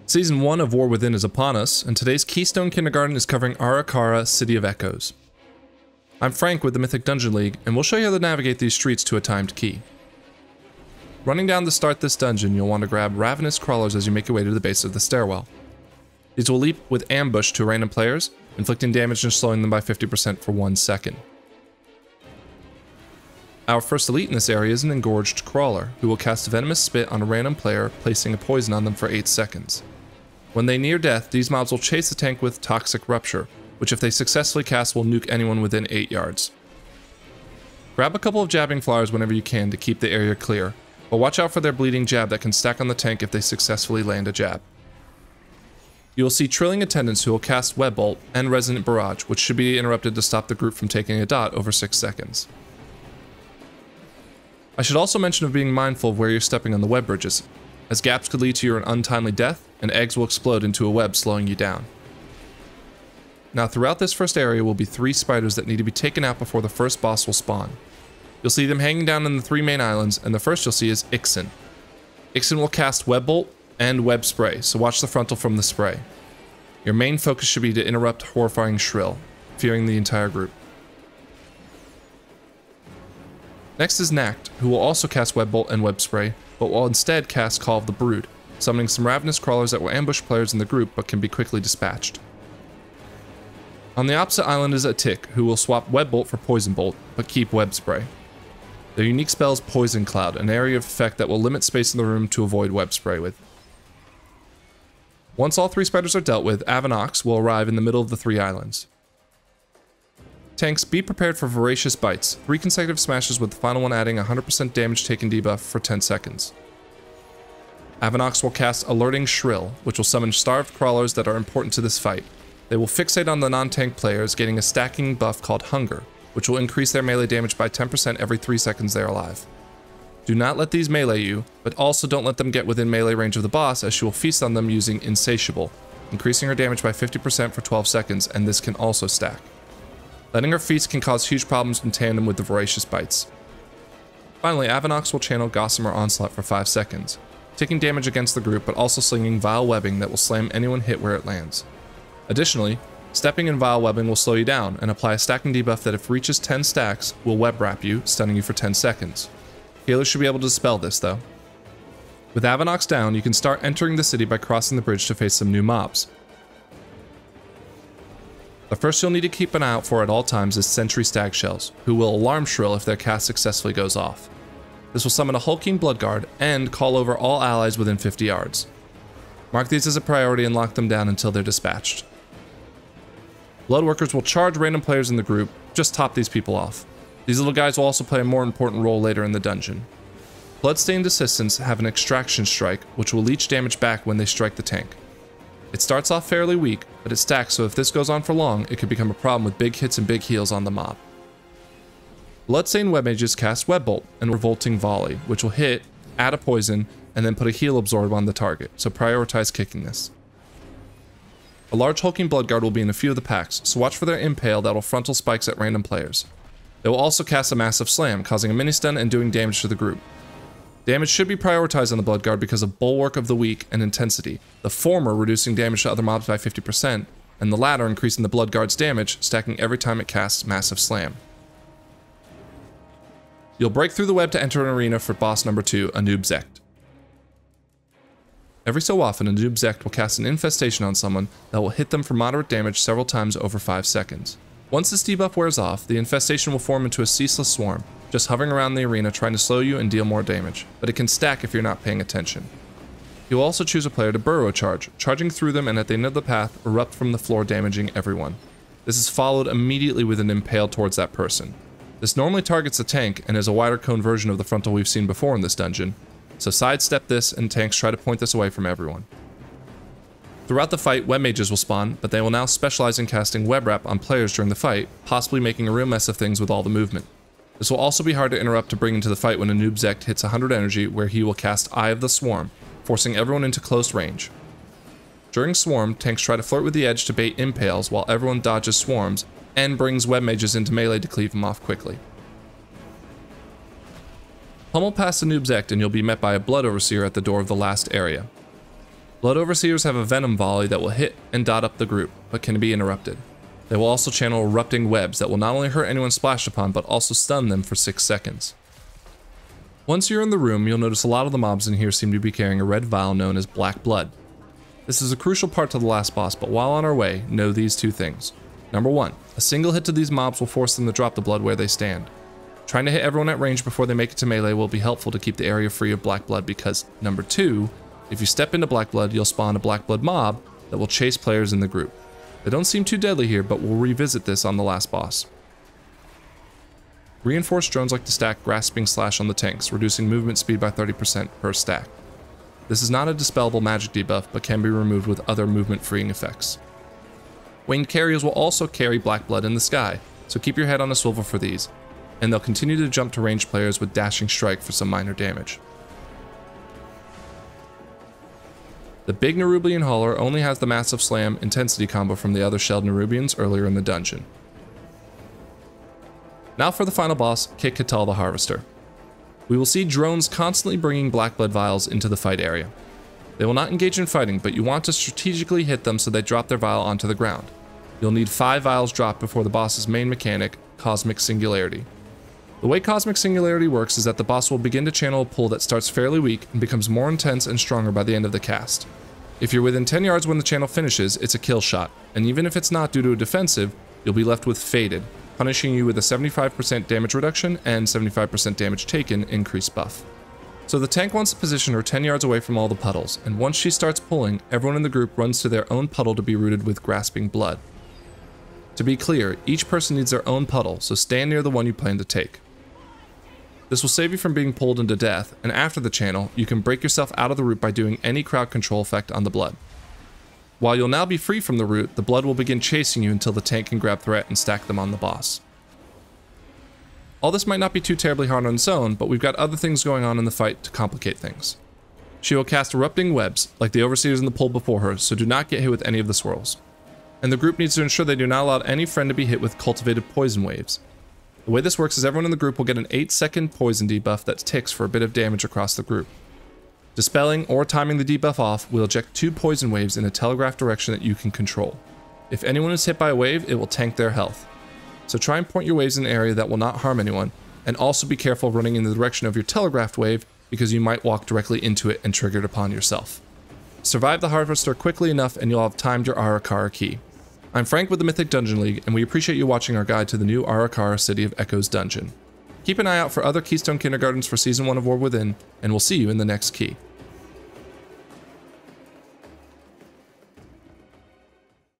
Season 1 of War Within is upon us, and today's Keystone Kindergarten is covering Ara-Kara, City of Echoes. I'm Frank with the Mythic Dungeon League, and we'll show you how to navigate these streets to a timed key. Running down to start this dungeon, you'll want to grab ravenous crawlers as you make your way to the base of the stairwell. These will leap with ambush to random players, inflicting damage and slowing them by 50% for 1 second. Our first elite in this area is an engorged crawler, who will cast venomous spit on a random player, placing a poison on them for 8 seconds. When they near death, these mobs will chase the tank with Toxic Rupture, which if they successfully cast will nuke anyone within 8 yards. Grab a couple of jabbing flowers whenever you can to keep the area clear, but watch out for their bleeding jab that can stack on the tank if they successfully land a jab. You will see Trilling Attendants who will cast Web Bolt and Resonant Barrage, which should be interrupted to stop the group from taking a dot over 6 seconds. I should also mention of being mindful of where you're stepping on the web bridges, as gaps could lead to your untimely death, and eggs will explode into a web slowing you down. Now throughout this first area will be 3 spiders that need to be taken out before the first boss will spawn. You'll see them hanging down in the 3 main islands, and the first you'll see is Ixen. Ixen will cast Web Bolt and Web Spray, so watch the frontal from the spray. Your main focus should be to interrupt Horrifying Shrill, fearing the entire group. Next is Nact, who will also cast Web Bolt and Web Spray, but will instead cast Call of the Brood, summoning some ravenous crawlers that will ambush players in the group but can be quickly dispatched. On the opposite island is a Tick, who will swap Web Bolt for Poison Bolt, but keep Web Spray. Their unique spell is Poison Cloud, an area of effect that will limit space in the room to avoid Web Spray with. Once all 3 spiders are dealt with, Avanoxx will arrive in the middle of the 3 islands. Tanks, be prepared for voracious bites, 3 consecutive smashes with the final one adding 100% damage taken debuff for 10 seconds. Avanoxx will cast Alerting Shrill, which will summon starved crawlers that are important to this fight. They will fixate on the non-tank players, getting a stacking buff called Hunger, which will increase their melee damage by 10% every 3 seconds they are alive. Do not let these melee you, but also don't let them get within melee range of the boss, as she will feast on them using Insatiable, increasing her damage by 50% for 12 seconds, and this can also stack. Letting her feast can cause huge problems in tandem with the voracious bites. Finally, Avanoxx will channel Gossamer Onslaught for 5 seconds, taking damage against the group but also slinging Vile Webbing that will slam anyone hit where it lands. Additionally, stepping in Vile Webbing will slow you down and apply a stacking debuff that if reaches 10 stacks will web wrap you, stunning you for 10 seconds. Healers should be able to dispel this though. With Avanoxx down, you can start entering the city by crossing the bridge to face some new mobs. The first you'll need to keep an eye out for at all times is Sentry Stag Shells, who will Alarm Shrill if their cast successfully goes off. This will summon a hulking Bloodguard and call over all allies within 50 yards. Mark these as a priority and lock them down until they're dispatched. Bloodworkers will charge random players in the group, just top these people off. These little guys will also play a more important role later in the dungeon. Bloodstained Assistants have an Extraction Strike, which will leech damage back when they strike the tank. It starts off fairly weak, but it stacks, so if this goes on for long, it could become a problem with big hits and big heals on the mob. Bloodstained Web Mages cast Web Bolt and Revolting Volley, which will hit, add a poison, and then put a heal absorb on the target, so prioritize kicking this. A large hulking Bloodguard will be in a few of the packs, so watch for their impale that will frontal spikes at random players. They will also cast a Massive Slam, causing a mini-stun and doing damage to the group. Damage should be prioritized on the Bloodguard because of Bulwark of the Weak and Intensity, the former reducing damage to other mobs by 50%, and the latter increasing the Bloodguard's damage, stacking every time it casts Massive Slam. You'll break through the web to enter an arena for boss number 2, Anub'zekt. Every so often, Anub'zekt will cast an infestation on someone that will hit them for moderate damage several times over 5 seconds. Once this debuff wears off, the infestation will form into a ceaseless swarm, just hovering around the arena trying to slow you and deal more damage, but it can stack if you're not paying attention. You'll also choose a player to burrow charge, charging through them and at the end of the path, erupt from the floor damaging everyone. This is followed immediately with an impale towards that person. This normally targets the tank and is a wider cone version of the frontal we've seen before in this dungeon, so sidestep this and tanks try to point this away from everyone. Throughout the fight, Web Mages will spawn, but they will now specialize in casting Web Wrap on players during the fight, possibly making a real mess of things with all the movement. This will also be hard to interrupt to bring into the fight when Anub'zekt hits 100 energy, where he will cast Eye of the Swarm, forcing everyone into close range. During Swarm, tanks try to flirt with the edge to bait impales while everyone dodges swarms, and brings Web Mages into melee to cleave them off quickly. Pummel past Anub'zekt and you'll be met by a Blood Overseer at the door of the last area. Blood Overseers have a venom volley that will hit and dot up the group, but can be interrupted. They will also channel erupting webs that will not only hurt anyone splashed upon, but also stun them for 6 seconds. Once you're in the room, you'll notice a lot of the mobs in here seem to be carrying a red vial known as black blood. This is a crucial part to the last boss, but while on our way, know these 2 things. Number 1, a single hit to these mobs will force them to drop the blood where they stand. Trying to hit everyone at range before they make it to melee will be helpful to keep the area free of black blood because, number 2, if you step into black blood, you'll spawn a black blood mob that will chase players in the group. They don't seem too deadly here, but we'll revisit this on the last boss. Reinforced drones like to stack Grasping Slash on the tanks, reducing movement speed by 30% per stack. This is not a dispellable magic debuff, but can be removed with other movement freeing effects. Winged carriers will also carry black blood in the sky, so keep your head on a swivel for these, and they'll continue to jump to ranged players with Dashing Strike for some minor damage. The big Nerubian Hauler only has the Massive Slam intensity combo from the other shelled Nerubians earlier in the dungeon. Now for the final boss, Kit Katal the Harvester. We will see drones constantly bringing black blood vials into the fight area. They will not engage in fighting, but you want to strategically hit them so they drop their vial onto the ground. You'll need 5 vials dropped before the boss's main mechanic, Cosmic Singularity. The way Cosmic Singularity works is that the boss will begin to channel a pull that starts fairly weak and becomes more intense and stronger by the end of the cast. If you're within 10 yards when the channel finishes, it's a kill shot, and even if it's not due to a defensive, you'll be left with Faded, punishing you with a 75% damage reduction and 75% damage taken increase buff. So the tank wants to position her 10 yards away from all the puddles, and once she starts pulling, everyone in the group runs to their own puddle to be rooted with Grasping Blood. To be clear, each person needs their own puddle, so stand near the one you plan to take. This will save you from being pulled into death, and after the channel, you can break yourself out of the root by doing any crowd control effect on the blood. While you'll now be free from the root, the blood will begin chasing you until the tank can grab threat and stack them on the boss. All this might not be too terribly hard on its own, but we've got other things going on in the fight to complicate things. She will cast erupting webs, like the Overseers in the pool before her, so do not get hit with any of the swirls. And the group needs to ensure they do not allow any friend to be hit with cultivated poison waves. The way this works is everyone in the group will get an 8-second poison debuff that ticks for a bit of damage across the group. Dispelling or timing the debuff off will eject 2 poison waves in a telegraphed direction that you can control. If anyone is hit by a wave, it will tank their health. So try and point your waves in an area that will not harm anyone, and also be careful running in the direction of your telegraphed wave because you might walk directly into it and trigger it upon yourself. Survive the Harvester quickly enough and you'll have timed your Ara-Kara key. I'm Frank with the Mythic Dungeon League, and we appreciate you watching our guide to the new Ara-Kara City of Echoes dungeon. Keep an eye out for other Keystone Kindergartens for Season 1 of War Within, and we'll see you in the next key.